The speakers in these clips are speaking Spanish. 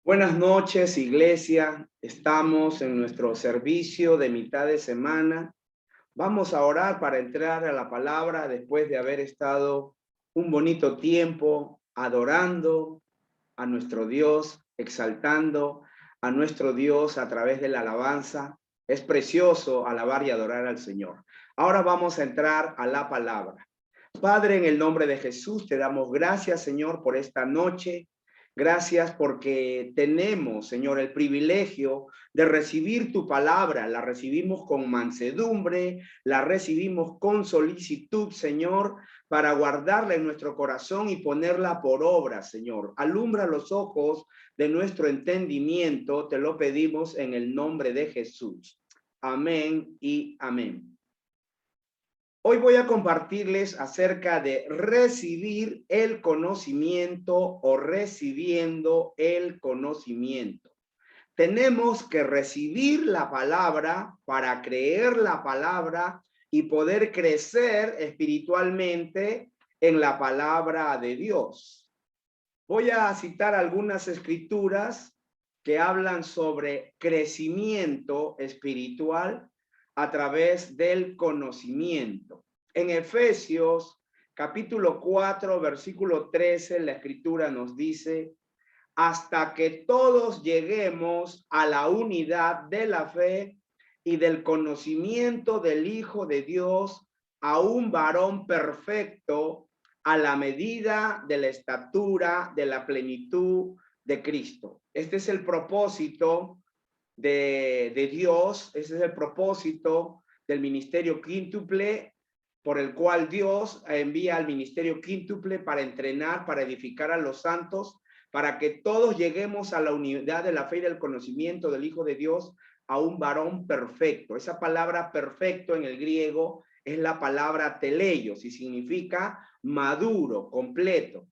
Buenas noches, iglesia. Estamos en nuestro servicio de mitad de semana. Vamos a orar para entrar a la palabra después de haber estado un bonito tiempo adorando a nuestro Dios, exaltando a nuestro Dios a través de la alabanza. Es precioso alabar y adorar al Señor. Ahora vamos a entrar a la palabra. Padre, en el nombre de Jesús, te damos gracias, Señor, por esta noche. Gracias porque tenemos, Señor, el privilegio de recibir tu palabra. La recibimos con mansedumbre, la recibimos con solicitud, Señor, para guardarla en nuestro corazón y ponerla por obra, Señor. Alumbra los ojos de nuestro entendimiento, te lo pedimos en el nombre de Jesús. Amén y amén. Hoy voy a compartirles acerca de recibir el conocimiento o recibiendo el conocimiento. Tenemos que recibir la palabra para creer la palabra y poder crecer espiritualmente en la palabra de Dios. Voy a citar algunas escrituras que hablan sobre crecimiento espiritual a través del conocimiento. En Efesios capítulo 4, versículo 13, la escritura nos dice: hasta que todos lleguemos a la unidad de la fe y del conocimiento del Hijo de Dios, a un varón perfecto, a la medida de la estatura de la plenitud de Cristo. Este es el propósito de Dios, ese es el propósito del ministerio quíntuple, por el cual Dios envía al ministerio quíntuple para entrenar, para edificar a los santos, para que todos lleguemos a la unidad de la fe y del conocimiento del Hijo de Dios, a un varón perfecto. Esa palabra perfecto en el griego es la palabra teleios y significa maduro, completo,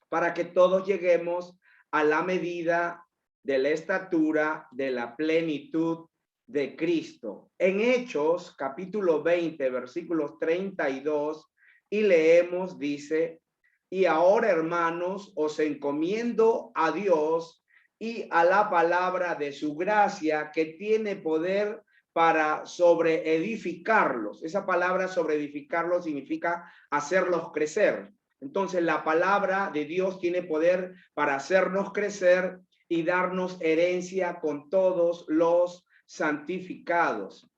para que todos lleguemos a la medida de la estatura de la plenitud de Cristo. En Hechos, capítulo 20, versículos 32, y leemos, dice: y ahora, hermanos, os encomiendo a Dios y a la palabra de su gracia, que tiene poder para sobreedificarlos. Esa palabra sobreedificarlos significa hacerlos crecer. Entonces, la palabra de Dios tiene poder para hacernos crecer y darnos herencia con todos los santificados.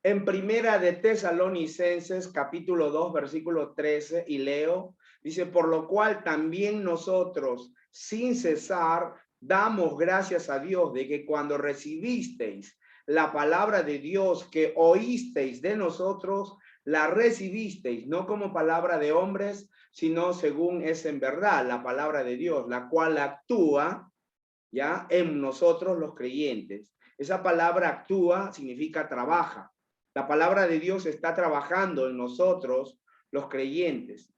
En Primera de Tesalonicenses, capítulo 2, versículo 13, y leo, dice: por lo cual también nosotros, sin cesar, damos gracias a Dios de que cuando recibisteis la palabra de Dios que oísteis de nosotros, la recibisteis no como palabra de hombres, sino según es en verdad la palabra de Dios, la cual actúa ya en nosotros los creyentes. Esa palabra actúa significa trabaja. La palabra de Dios está trabajando en nosotros los creyentes.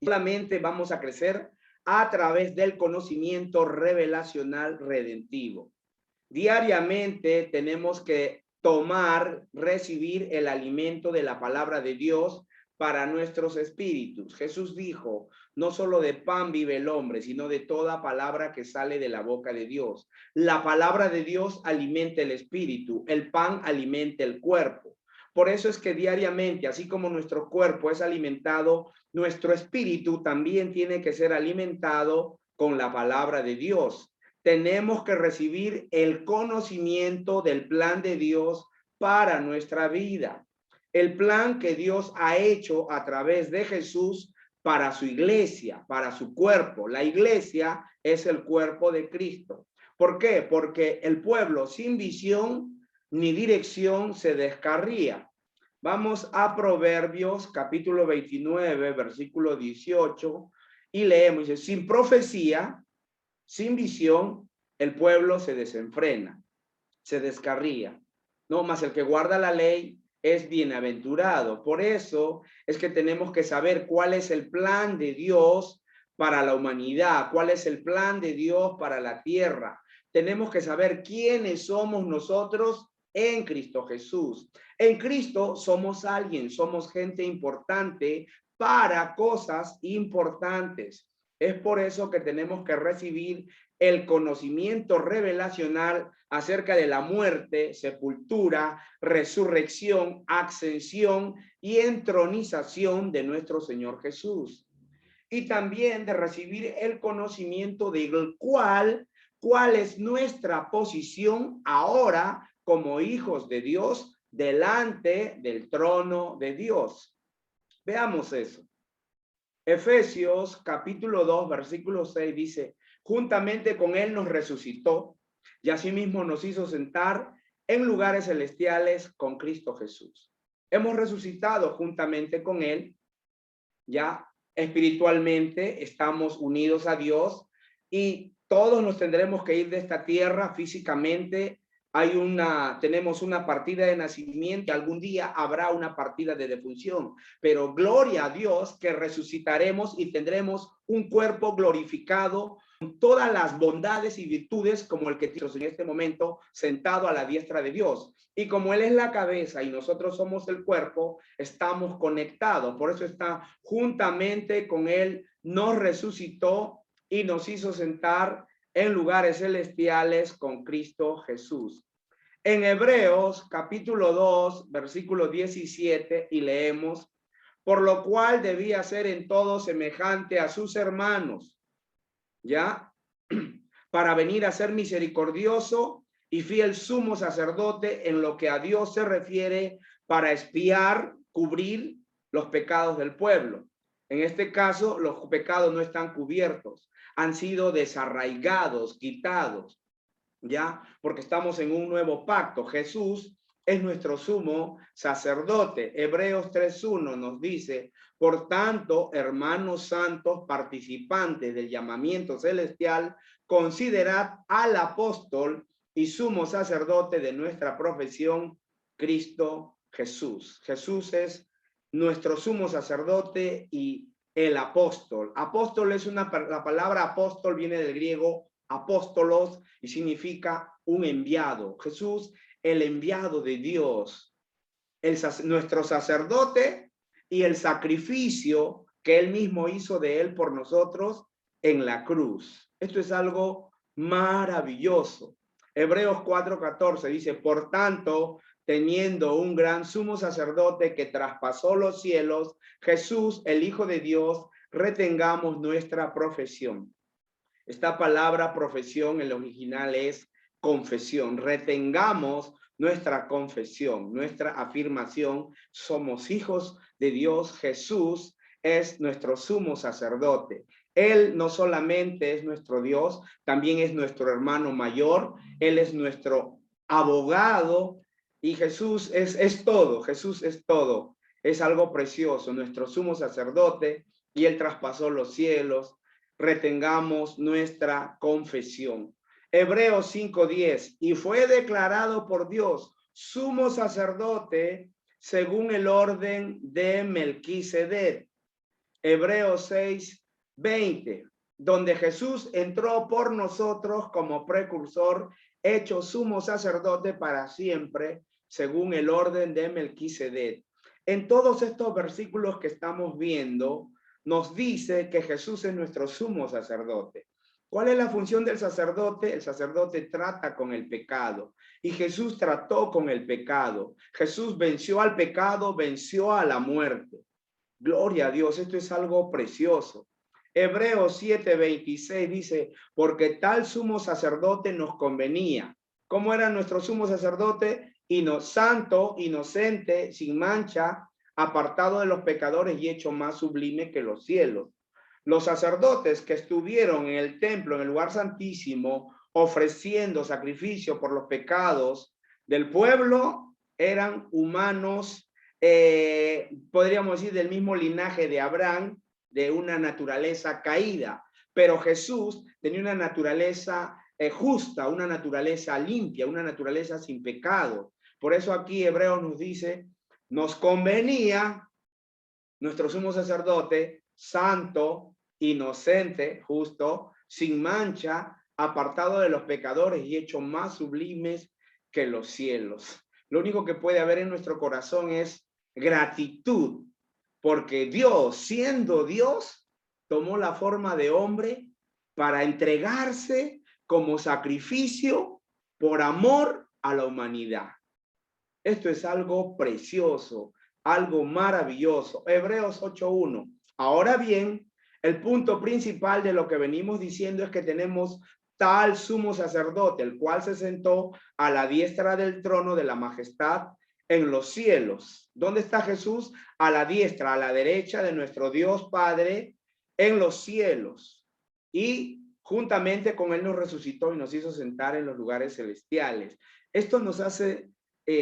Solamente vamos a crecer a través del conocimiento revelacional redentivo. Diariamente tenemos que recibir el alimento de la palabra de Dios para nuestros espíritus. Jesús dijo: no solo de pan vive el hombre, sino de toda palabra que sale de la boca de Dios. La palabra de Dios alimenta el espíritu, el pan alimenta el cuerpo. Por eso es que diariamente, así como nuestro cuerpo es alimentado, nuestro espíritu también tiene que ser alimentado con la palabra de Dios. Tenemos que recibir el conocimiento del plan de Dios para nuestra vida. El plan que Dios ha hecho a través de Jesús para su iglesia, para su cuerpo. La iglesia es el cuerpo de Cristo. ¿Por qué? Porque el pueblo sin visión ni dirección se descarría. Vamos a Proverbios capítulo 29, versículo 18, y leemos, dice: sin profecía, sin visión, el pueblo se desenfrena, se descarría. No, más el que guarda la ley es bienaventurado. Por eso es que tenemos que saber cuál es el plan de Dios para la humanidad, cuál es el plan de Dios para la tierra. Tenemos que saber quiénes somos nosotros en Cristo Jesús. En Cristo somos alguien, somos gente importante para cosas importantes. Es por eso que tenemos que recibir el conocimiento revelacional acerca de la muerte, sepultura, resurrección, ascensión y entronización de nuestro Señor Jesús. Y también de recibir el conocimiento del cuál es nuestra posición ahora como hijos de Dios delante del trono de Dios. Veamos eso. Efesios capítulo 2, versículo 6 dice, juntamente con él nos resucitó y asimismo nos hizo sentar en lugares celestiales con Cristo Jesús. Hemos resucitado juntamente con él, ya espiritualmente estamos unidos a Dios y todos nos tendremos que ir de esta tierra físicamente. Tenemos una partida de nacimiento, algún día habrá una partida de defunción, pero gloria a Dios que resucitaremos y tendremos un cuerpo glorificado con todas las bondades y virtudes como el que tenemos en este momento sentado a la diestra de Dios. Y como Él es la cabeza y nosotros somos el cuerpo, estamos conectados. Por eso está juntamente con Él, nos resucitó y nos hizo sentar en lugares celestiales con Cristo Jesús. En Hebreos capítulo 2, versículo 17, y leemos, por lo cual debía ser en todo semejante a sus hermanos, ¿ya? Para venir a ser misericordioso y fiel sumo sacerdote en lo que a Dios se refiere para expiar, cubrir los pecados del pueblo. En este caso, los pecados no están cubiertos, han sido desarraigados, quitados, ¿ya? Porque estamos en un nuevo pacto. Jesús es nuestro sumo sacerdote. Hebreos 3:1 nos dice, por tanto, hermanos santos, participantes del llamamiento celestial, considerad al apóstol y sumo sacerdote de nuestra profesión, Cristo Jesús. Jesús es nuestro sumo sacerdote y el apóstol. Apóstol es la palabra apóstol viene del griego apóstolos y significa un enviado. Jesús, el enviado de Dios, nuestro sacerdote y el sacrificio que él mismo hizo de él por nosotros en la cruz. Esto es algo maravilloso. Hebreos 4:14 dice, por tanto, teniendo un gran sumo sacerdote que traspasó los cielos, Jesús, el Hijo de Dios, retengamos nuestra profesión. Esta palabra profesión en el original es confesión. Retengamos nuestra confesión, nuestra afirmación. Somos hijos de Dios. Jesús es nuestro sumo sacerdote. Él no solamente es nuestro Dios, también es nuestro hermano mayor. Él es nuestro abogado y Jesús es todo. Jesús es todo. Es algo precioso, nuestro sumo sacerdote, y él traspasó los cielos. Retengamos nuestra confesión. Hebreos 5:10, y fue declarado por Dios sumo sacerdote según el orden de Melquisedec. Hebreos 6:20, donde Jesús entró por nosotros como precursor, hecho sumo sacerdote para siempre, según el orden de Melquisedec. En todos estos versículos que estamos viendo, nos dice que Jesús es nuestro sumo sacerdote. ¿Cuál es la función del sacerdote? El sacerdote trata con el pecado y Jesús trató con el pecado. Jesús venció al pecado, venció a la muerte. Gloria a Dios, esto es algo precioso. Hebreos 7:26 dice, porque tal sumo sacerdote nos convenía. ¿Cómo era nuestro sumo sacerdote? Santo, inocente, sin mancha, apartado de los pecadores y hecho más sublime que los cielos. Los sacerdotes que estuvieron en el templo, en el lugar santísimo, ofreciendo sacrificio por los pecados del pueblo, eran humanos, podríamos decir, del mismo linaje de Abraham, de una naturaleza caída. Pero Jesús tenía una naturaleza justa, una naturaleza limpia, una naturaleza sin pecado. Por eso aquí Hebreos nos dice, nos convenía nuestro sumo sacerdote, santo, inocente, justo, sin mancha, apartado de los pecadores y hecho más sublimes que los cielos. Lo único que puede haber en nuestro corazón es gratitud, porque Dios, siendo Dios, tomó la forma de hombre para entregarse como sacrificio por amor a la humanidad. Esto es algo precioso, algo maravilloso. Hebreos 8:1. Ahora bien, el punto principal de lo que venimos diciendo es que tenemos tal sumo sacerdote, el cual se sentó a la diestra del trono de la majestad en los cielos. ¿Dónde está Jesús? A la diestra, a la derecha de nuestro Dios Padre en los cielos. Y juntamente con él nos resucitó y nos hizo sentar en los lugares celestiales. Esto nos hace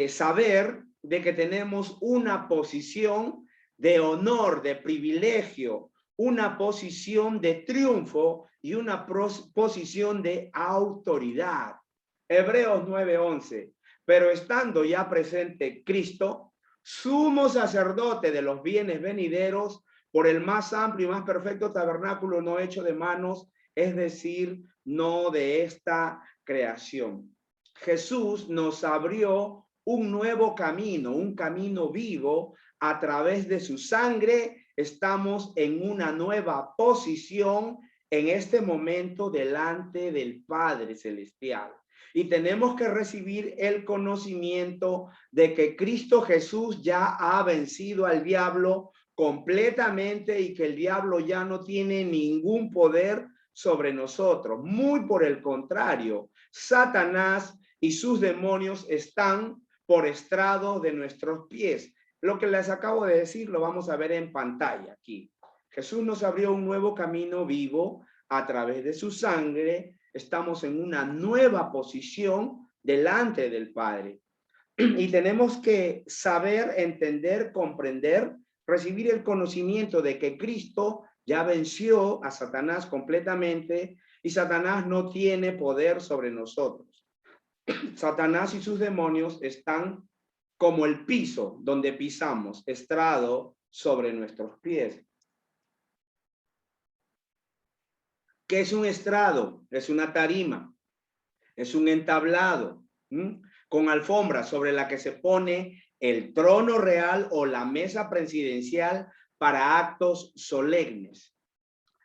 saber de que tenemos una posición de honor, de privilegio, una posición de triunfo y una posición de autoridad. Hebreos 9:11. Pero estando ya presente Cristo, sumo sacerdote de los bienes venideros, por el más amplio y más perfecto tabernáculo no hecho de manos, es decir, no de esta creación. Jesús nos abrió un nuevo camino, un camino vivo. A través de su sangre estamos en una nueva posición en este momento delante del Padre Celestial. Y tenemos que recibir el conocimiento de que Cristo Jesús ya ha vencido al diablo completamente y que el diablo ya no tiene ningún poder sobre nosotros. Muy por el contrario, Satanás y sus demonios están por estrado de nuestros pies. Lo que les acabo de decir lo vamos a ver en pantalla aquí. Jesús nos abrió un nuevo camino vivo a través de su sangre. Estamos en una nueva posición delante del Padre. Y tenemos que saber, entender, comprender, recibir el conocimiento de que Cristo ya venció a Satanás completamente y Satanás no tiene poder sobre nosotros. Satanás y sus demonios están como el piso donde pisamos, estrado sobre nuestros pies. ¿Qué es un estrado? Es una tarima, es un entablado, con alfombra sobre la que se pone el trono real o la mesa presidencial para actos solemnes.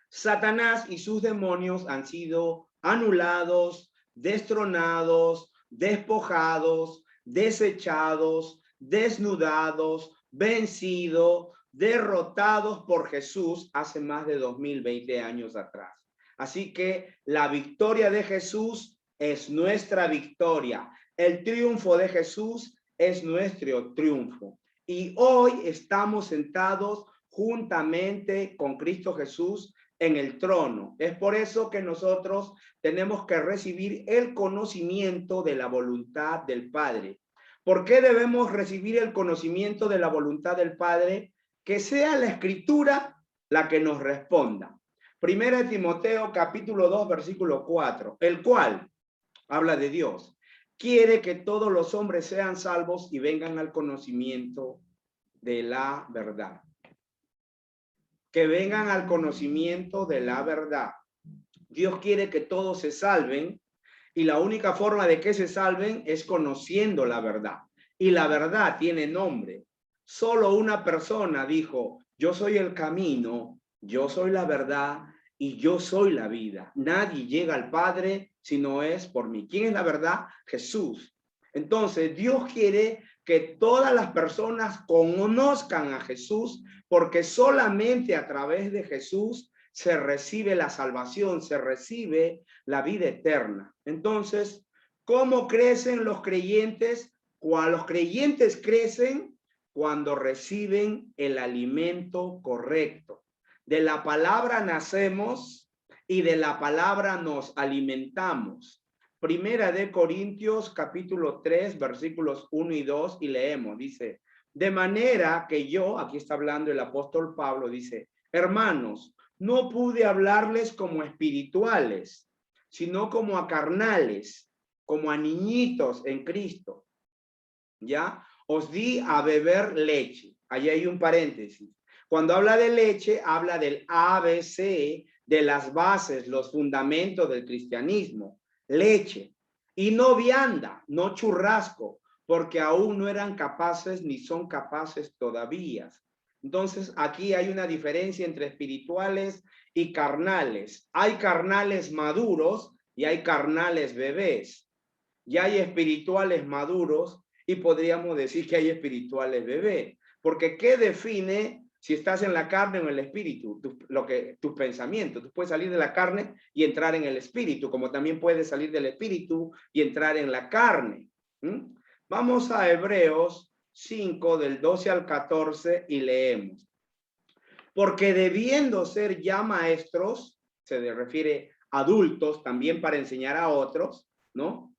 Satanás y sus demonios han sido anulados, destronados, despojados, desechados, desnudados, vencidos, derrotados por Jesús hace más de 2020 años atrás. Así que la victoria de Jesús es nuestra victoria. El triunfo de Jesús es nuestro triunfo. Y hoy estamos sentados juntamente con Cristo Jesús en el trono. Es por eso que nosotros tenemos que recibir el conocimiento de la voluntad del Padre. ¿Por qué debemos recibir el conocimiento de la voluntad del Padre? Que sea la Escritura la que nos responda. Primera de Timoteo capítulo 2 versículo 4, el cual habla de Dios. Quiere que todos los hombres sean salvos y vengan al conocimiento de la verdad. Que vengan al conocimiento de la verdad. Dios quiere que todos se salven y la única forma de que se salven es conociendo la verdad. Y la verdad tiene nombre. Solo una persona dijo, yo soy el camino, yo soy la verdad y yo soy la vida. Nadie llega al Padre si no es por mí. ¿Quién es la verdad? Jesús. Entonces, Dios quiere que todas las personas conozcan a Jesús, porque solamente a través de Jesús se recibe la salvación, se recibe la vida eterna. Entonces, ¿cómo crecen los creyentes? Los creyentes crecen cuando reciben el alimento correcto. De la palabra nacemos y de la palabra nos alimentamos. Primera de Corintios capítulo 3 versículos 1 y 2 y leemos, dice, de manera que yo, aquí está hablando el apóstol Pablo, dice, hermanos, no pude hablarles como espirituales, sino como a carnales, como a niñitos en Cristo. ¿Ya? Os di a beber leche. Allí hay un paréntesis. Cuando habla de leche, habla del ABC, de las bases, los fundamentos del cristianismo. Leche. Y no vianda, no churrasco, porque aún no eran capaces ni son capaces todavía. Entonces, aquí hay una diferencia entre espirituales y carnales. Hay carnales maduros y hay carnales bebés. Y hay espirituales maduros y podríamos decir que hay espirituales bebés. Porque ¿qué define si estás en la carne o en el espíritu? Tus pensamientos. Tú puedes salir de la carne y entrar en el espíritu, como también puedes salir del espíritu y entrar en la carne. Vamos a Hebreos 5, del 12 al 14 y leemos. Porque debiendo ser ya maestros, se refiere a adultos también para enseñar a otros, ¿no?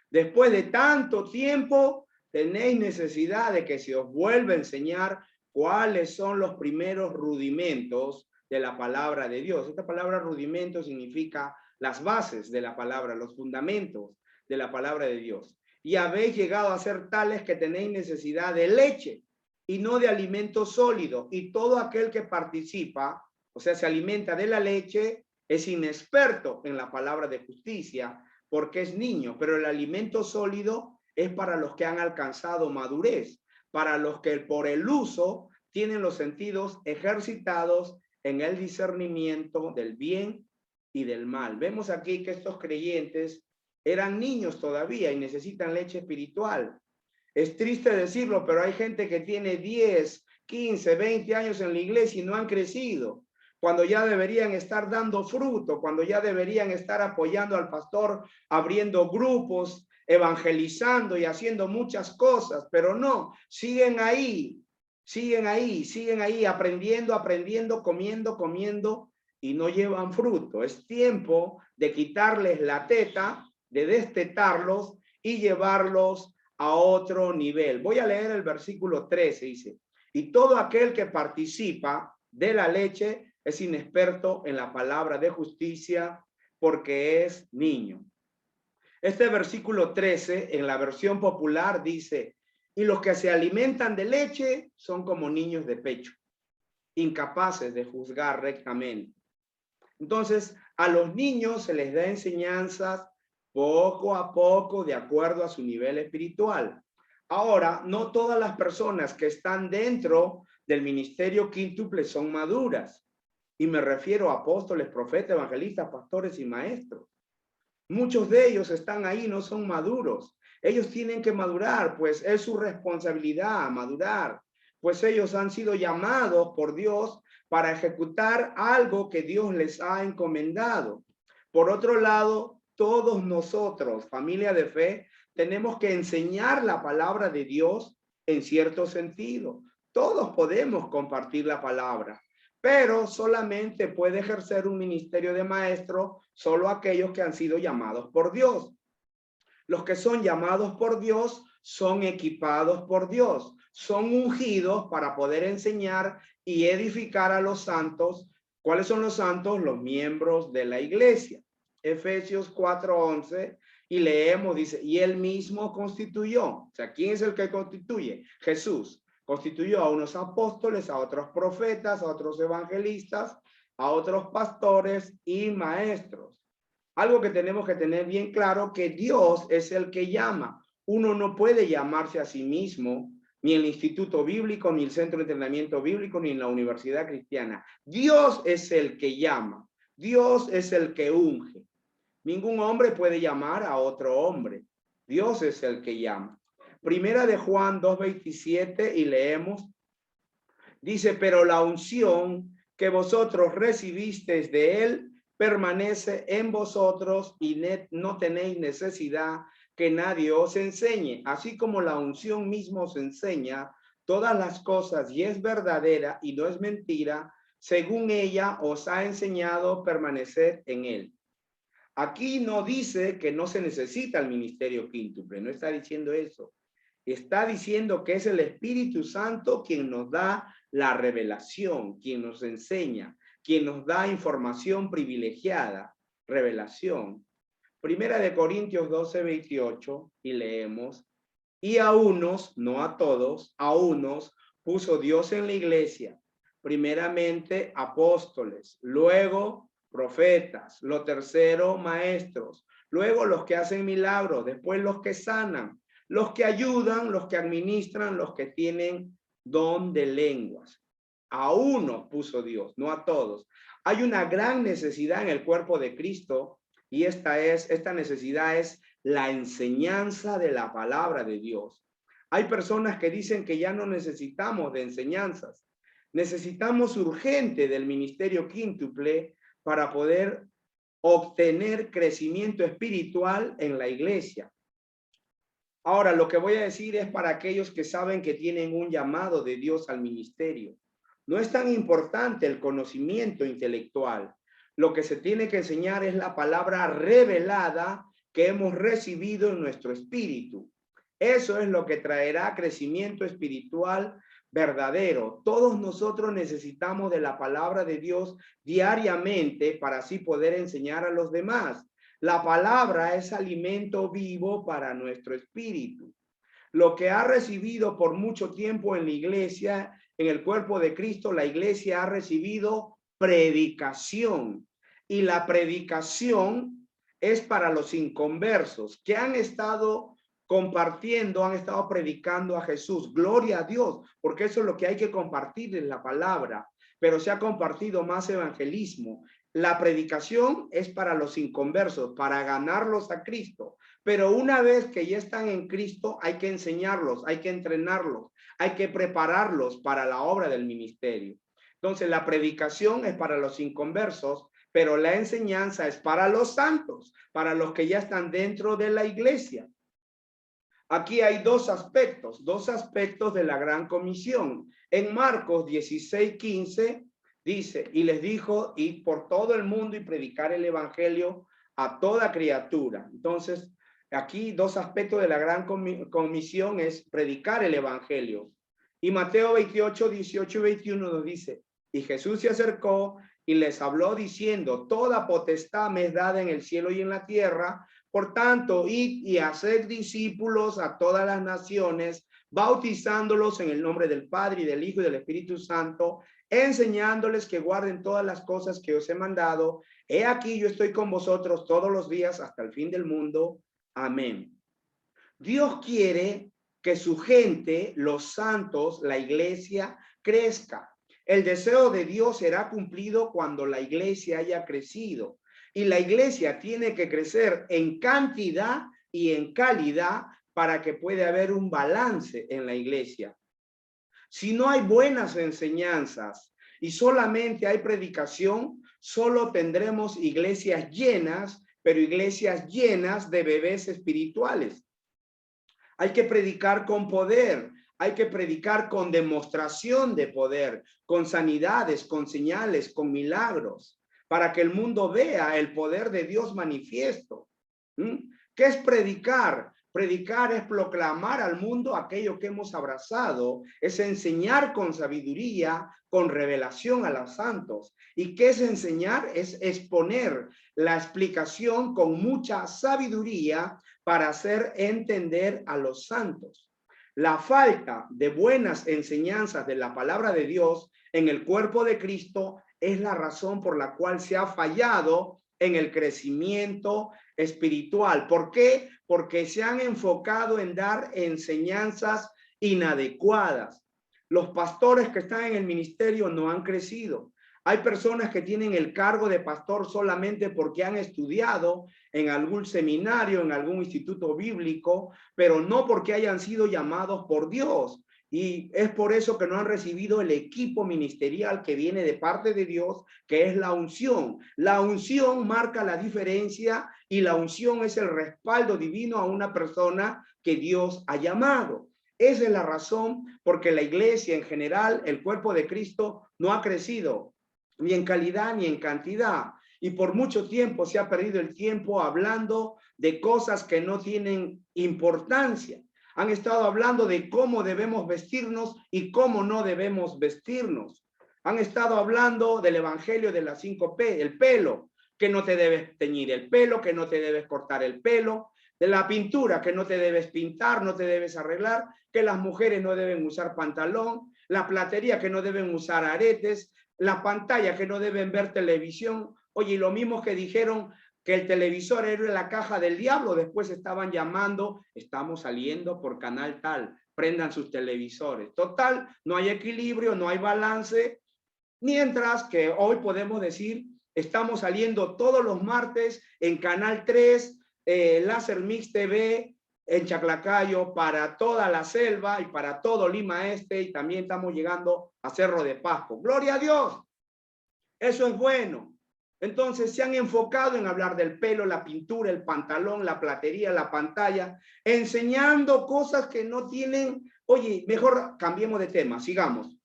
Después de tanto tiempo, tenéis necesidad de que se os vuelva a enseñar cuáles son los primeros rudimentos de la palabra de Dios. Esta palabra rudimento significa las bases de la palabra, los fundamentos de la palabra de Dios. Y habéis llegado a ser tales que tenéis necesidad de leche y no de alimento sólido. Y todo aquel que participa, o sea, se alimenta de la leche, es inexperto en la palabra de justicia, porque es niño, pero el alimento sólido es para los que han alcanzado madurez, para los que por el uso tienen los sentidos ejercitados en el discernimiento del bien y del mal. Vemos aquí que estos creyentes eran niños todavía y necesitan leche espiritual. Es triste decirlo, pero hay gente que tiene 10, 15, 20 años en la iglesia y no han crecido, cuando ya deberían estar dando fruto, cuando ya deberían estar apoyando al pastor, abriendo grupos, evangelizando y haciendo muchas cosas, pero no, siguen ahí, aprendiendo, comiendo y no llevan fruto. Es tiempo de quitarles la teta, de destetarlos y llevarlos a otro nivel. Voy a leer el versículo 13, dice, y todo aquel que participa de la leche es inexperto en la palabra de justicia porque es niño. Este versículo 13 en la versión popular dice, y los que se alimentan de leche son como niños de pecho, incapaces de juzgar rectamente. Entonces, a los niños se les da enseñanzas poco a poco de acuerdo a su nivel espiritual. Ahora, no todas las personas que están dentro del ministerio quíntuple son maduras. Y me refiero a apóstoles, profetas, evangelistas, pastores y maestros. Muchos de ellos están ahí, no son maduros. Ellos tienen que madurar, pues es su responsabilidad madurar, pues ellos han sido llamados por Dios para ejecutar algo que Dios les ha encomendado. Por otro lado, todos nosotros, familia de fe, tenemos que enseñar la palabra de Dios en cierto sentido. Todos podemos compartir la palabra, pero solamente puede ejercer un ministerio de maestro solo aquellos que han sido llamados por Dios. Los que son llamados por Dios son equipados por Dios, son ungidos para poder enseñar y edificar a los santos. ¿Cuáles son los santos? Los miembros de la iglesia. Efesios 4:11 y leemos, dice, y él mismo constituyó. O sea, ¿quién es el que constituye? Jesús. Constituyó a unos apóstoles, a otros profetas, a otros evangelistas, a otros pastores y maestros. Algo que tenemos que tener bien claro, que Dios es el que llama. Uno no puede llamarse a sí mismo, ni el Instituto Bíblico, ni el Centro de Entrenamiento Bíblico, ni en la Universidad Cristiana. Dios es el que llama. Dios es el que unge. Ningún hombre puede llamar a otro hombre. Dios es el que llama. Primera de Juan 2:27 y leemos, dice, pero la unción que vosotros recibisteis de él permanece en vosotros y no tenéis necesidad que nadie os enseñe, así como la unción mismo os enseña todas las cosas y es verdadera y no es mentira, según ella os ha enseñado permanecer en él. Aquí no dice que no se necesita el ministerio quíntuple, no está diciendo eso. Está diciendo que es el Espíritu Santo quien nos da la revelación, quien nos enseña, quien nos da información privilegiada, revelación. Primera de Corintios 12:28 y leemos, y a unos, no a todos, a unos puso Dios en la iglesia, primeramente apóstoles, luego profetas, lo tercero maestros, luego los que hacen milagros, después los que sanan, los que ayudan, los que administran, los que tienen don de lenguas. A uno puso Dios, no a todos. Hay una gran necesidad en el cuerpo de Cristo y esta necesidad es la enseñanza de la palabra de Dios. Hay personas que dicen que ya no necesitamos de enseñanzas. Necesitamos urgente del ministerio quíntuple para poder obtener crecimiento espiritual en la iglesia. Ahora, lo que voy a decir es para aquellos que saben que tienen un llamado de Dios al ministerio. No es tan importante el conocimiento intelectual. Lo que se tiene que enseñar es la palabra revelada que hemos recibido en nuestro espíritu. Eso es lo que traerá crecimiento espiritual verdadero. Todos nosotros necesitamos de la palabra de Dios diariamente para así poder enseñar a los demás. La palabra es alimento vivo para nuestro espíritu. Lo que ha recibido por mucho tiempo en la iglesia, en el cuerpo de Cristo, la iglesia ha recibido predicación. Y la predicación es para los inconversos que han estado compartiendo, han estado predicando a Jesús. Gloria a Dios, porque eso es lo que hay que compartir en la palabra. Pero se ha compartido más evangelismo. La predicación es para los inconversos, para ganarlos a Cristo. Pero una vez que ya están en Cristo, hay que enseñarlos, hay que entrenarlos, hay que prepararlos para la obra del ministerio. Entonces, la predicación es para los inconversos, pero la enseñanza es para los santos, para los que ya están dentro de la iglesia. Aquí hay dos aspectos de la gran comisión. En Marcos 16:15 dice, y les dijo, ir por todo el mundo y predicar el evangelio a toda criatura. Entonces, aquí dos aspectos de la gran comisión es predicar el evangelio. Y Mateo 28, 18 y 21 nos dice, y Jesús se acercó y les habló diciendo, toda potestad me es dada en el cielo y en la tierra. Por tanto, id y haced discípulos a todas las naciones, bautizándolos en el nombre del Padre y del Hijo y del Espíritu Santo, enseñándoles que guarden todas las cosas que os he mandado. He aquí, yo estoy con vosotros todos los días hasta el fin del mundo. Amén. Dios quiere que su gente, los santos, la iglesia, crezca. El deseo de Dios será cumplido cuando la iglesia haya crecido. Y la iglesia tiene que crecer en cantidad y en calidad para que pueda haber un balance en la iglesia. Si no hay buenas enseñanzas y solamente hay predicación, solo tendremos iglesias llenas, pero iglesias llenas de bebés espirituales. Hay que predicar con poder, hay que predicar con demostración de poder, con sanidades, con señales, con milagros, para que el mundo vea el poder de Dios manifiesto. ¿Qué es predicar? Predicar es proclamar al mundo aquello que hemos abrazado, es enseñar con sabiduría, con revelación a los santos. ¿Y qué es enseñar? Es exponer la explicación con mucha sabiduría para hacer entender a los santos. La falta de buenas enseñanzas de la palabra de Dios en el cuerpo de Cristo es la razón por la cual se ha fallado en el crecimiento espiritual. ¿Por qué? Porque se han enfocado en dar enseñanzas inadecuadas. Los pastores que están en el ministerio no han crecido. Hay personas que tienen el cargo de pastor solamente porque han estudiado en algún seminario, en algún instituto bíblico, pero no porque hayan sido llamados por Dios. Y es por eso que no han recibido el equipo ministerial que viene de parte de Dios, que es la unción. La unción marca la diferencia y la unción es el respaldo divino a una persona que Dios ha llamado. Esa es la razón porque la iglesia en general, el cuerpo de Cristo, no ha crecido ni en calidad ni en cantidad. Y por mucho tiempo se ha perdido el tiempo hablando de cosas que no tienen importancia. Han estado hablando de cómo debemos vestirnos y cómo no debemos vestirnos. Han estado hablando del evangelio de las 5P, el pelo, que no te debes teñir el pelo, que no te debes cortar el pelo, de la pintura, que no te debes pintar, no te debes arreglar, que las mujeres no deben usar pantalón, la platería, que no deben usar aretes, la pantalla, que no deben ver televisión. Oye, y lo mismo que dijeron que el televisor era la caja del diablo, después estaban llamando, estamos saliendo por canal tal, prendan sus televisores. Total, no hay equilibrio, no hay balance Mientras que hoy podemos decir, estamos saliendo todos los martes en Canal 3, Láser Mix TV, en Chaclacayo, para toda la selva y para todo Lima Este, y también estamos llegando a Cerro de Pasco. ¡Gloria a Dios! Eso es bueno. Entonces se han enfocado en hablar del pelo, la pintura, el pantalón, la platería, la pantalla, enseñando cosas que no tienen... Oye, mejor cambiemos de tema, sigamos.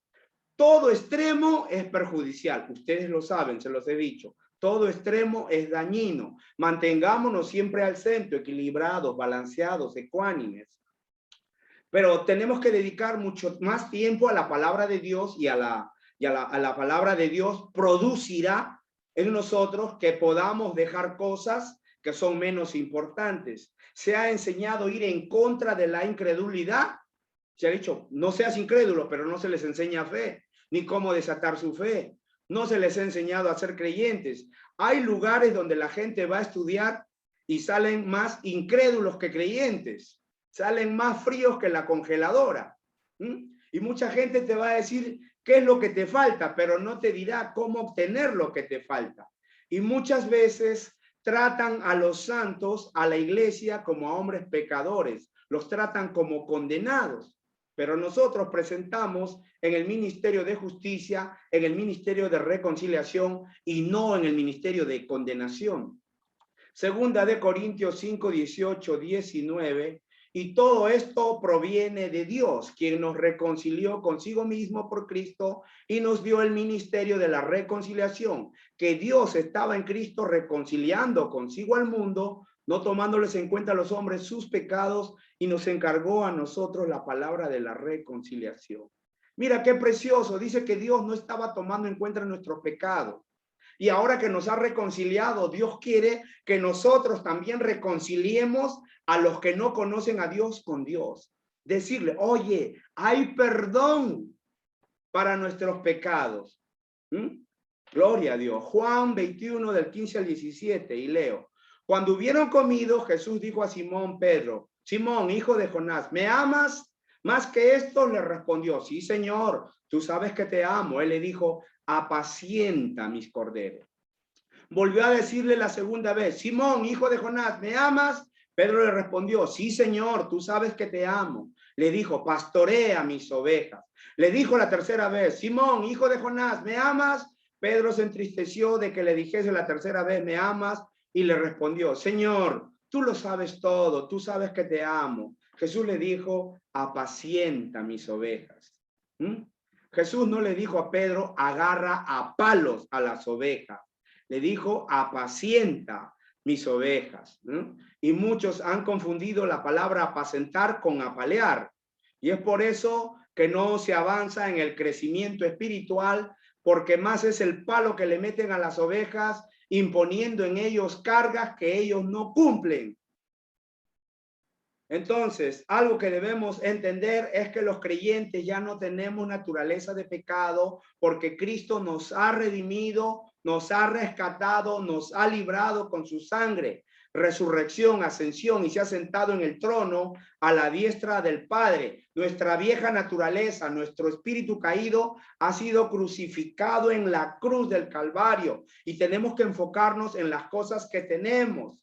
Todo extremo es perjudicial. Ustedes lo saben, se los he dicho. Todo extremo es dañino. Mantengámonos siempre al centro, equilibrados, balanceados, ecuánimes. Pero tenemos que dedicar mucho más tiempo a la palabra de Dios y a la palabra de Dios producirá en nosotros que podamos dejar cosas que son menos importantes. Se ha enseñado a ir en contra de la incredulidad. Se ha dicho, no seas incrédulo, pero no se les enseña fe, ni cómo desatar su fe. No se les ha enseñado a ser creyentes. Hay lugares donde la gente va a estudiar y salen más incrédulos que creyentes. Salen más fríos que la congeladora. Y mucha gente te va a decir qué es lo que te falta, pero no te dirá cómo obtener lo que te falta. Y muchas veces tratan a los santos, a la iglesia, como a hombres pecadores. Los tratan como condenados. Pero nosotros presentamos en el ministerio de justicia, en el ministerio de reconciliación y no en el ministerio de condenación. Segunda de Corintios 5, 18, 19. Y todo esto proviene de Dios, quien nos reconcilió consigo mismo por Cristo y nos dio el ministerio de la reconciliación, que Dios estaba en Cristo reconciliando consigo al mundo, no tomándoles en cuenta a los hombres sus pecados, y nos encargó a nosotros la palabra de la reconciliación. Mira qué precioso, dice que Dios no estaba tomando en cuenta nuestros pecados. Y ahora que nos ha reconciliado, Dios quiere que nosotros también reconciliemos a los que no conocen a Dios con Dios. Decirle, oye, hay perdón para nuestros pecados. Gloria a Dios. Juan 21 del 15 al 17 y leo. Cuando hubieron comido, Jesús dijo a Simón Pedro, Simón, hijo de Jonás, ¿me amas más que esto? Le respondió, sí, Señor, tú sabes que te amo. Él le dijo, apacienta mis corderos. Volvió a decirle la segunda vez, Simón, hijo de Jonás, ¿me amas? Pedro le respondió, sí, Señor, tú sabes que te amo. Le dijo, pastorea mis ovejas. Le dijo la tercera vez, Simón, hijo de Jonás, ¿me amas? Pedro se entristeció de que le dijese la tercera vez, ¿me amas? Y le respondió, Señor, tú lo sabes todo, tú sabes que te amo. Jesús le dijo, apacienta mis ovejas. Jesús no le dijo a Pedro, agarra a palos a las ovejas. Le dijo, apacienta mis ovejas. Y muchos han confundido la palabra apacentar con apalear. Y es por eso que no se avanza en el crecimiento espiritual, porque más es el palo que le meten a las ovejas, imponiendo en ellos cargas que ellos no cumplen. Entonces, algo que debemos entender es que los creyentes ya no tenemos naturaleza de pecado porque Cristo nos ha redimido, nos ha rescatado, nos ha librado con su sangre, resurrección, ascensión y se ha sentado en el trono a la diestra del Padre. Nuestra vieja naturaleza, nuestro espíritu caído ha sido crucificado en la cruz del Calvario y tenemos que enfocarnos en las cosas que tenemos.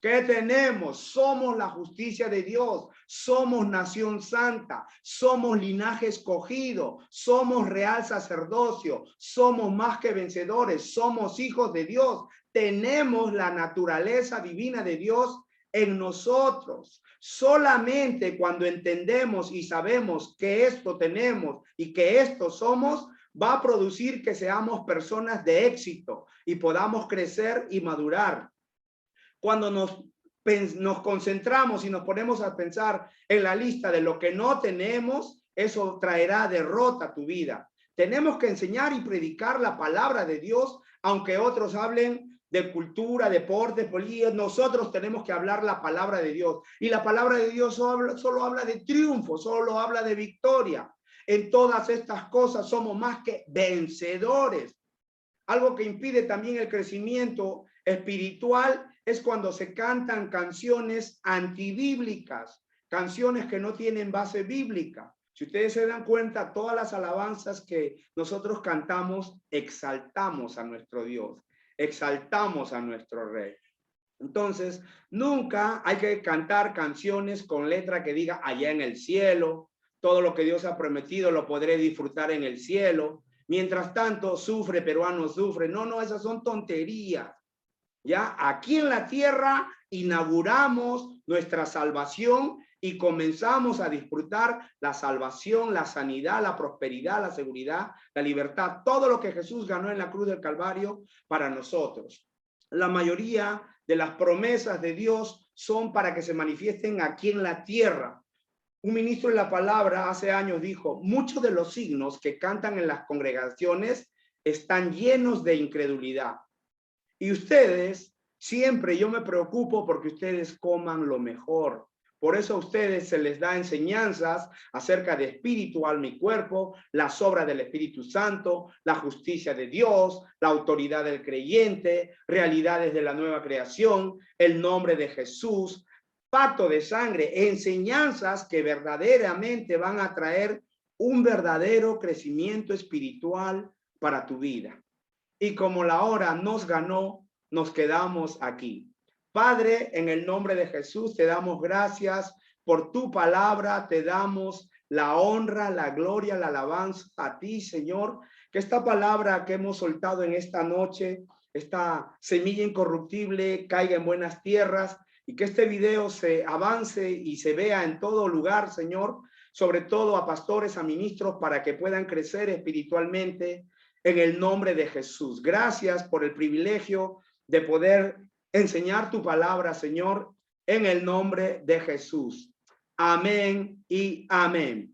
¿Qué tenemos? Somos la justicia de Dios, somos nación santa, somos linaje escogido, somos real sacerdocio, somos más que vencedores, somos hijos de Dios, tenemos la naturaleza divina de Dios en nosotros. Solamente cuando entendemos y sabemos que esto tenemos y que esto somos, va a producir que seamos personas de éxito y podamos crecer y madurar. Cuando nos concentramos y nos ponemos a pensar en la lista de lo que no tenemos, eso traerá derrota a tu vida. Tenemos que enseñar y predicar la palabra de Dios, aunque otros hablen de cultura, deporte, política, nosotros tenemos que hablar la palabra de Dios. Y la palabra de Dios solo habla de triunfo, solo habla de victoria. En todas estas cosas somos más que vencedores. Algo que impide también el crecimiento espiritual es cuando se cantan canciones antibíblicas, canciones que no tienen base bíblica. Si ustedes se dan cuenta, todas las alabanzas que nosotros cantamos, exaltamos a nuestro Dios, exaltamos a nuestro Rey. Entonces, nunca hay que cantar canciones con letra que diga allá en el cielo, todo lo que Dios ha prometido lo podré disfrutar en el cielo. Mientras tanto, sufre, peruano, sufre. No, no, esas son tonterías. Ya aquí en la tierra inauguramos nuestra salvación y comenzamos a disfrutar la salvación, la sanidad, la prosperidad, la seguridad, la libertad, todo lo que Jesús ganó en la cruz del Calvario para nosotros. La mayoría de las promesas de Dios son para que se manifiesten aquí en la tierra. Un ministro de la palabra hace años dijo, muchos de los signos que cantan en las congregaciones están llenos de incredulidad. Y ustedes, siempre yo me preocupo porque ustedes coman lo mejor. Por eso a ustedes se les da enseñanzas acerca de espiritual, mi cuerpo, las obras del Espíritu Santo, la justicia de Dios, la autoridad del creyente, realidades de la nueva creación, el nombre de Jesús, pacto de sangre, enseñanzas que verdaderamente van a traer un verdadero crecimiento espiritual para tu vida. Y como la hora nos ganó, nos quedamos aquí. Padre, en el nombre de Jesús, te damos gracias por tu palabra, te damos la honra, la gloria, la alabanza a ti, Señor. Que esta palabra que hemos soltado en esta noche, esta semilla incorruptible, caiga en buenas tierras y que este video se avance y se vea en todo lugar, Señor, sobre todo a pastores, a ministros, para que puedan crecer espiritualmente en el nombre de Jesús. Gracias por el privilegio de poder enseñar tu palabra, Señor, en el nombre de Jesús. Amén y amén.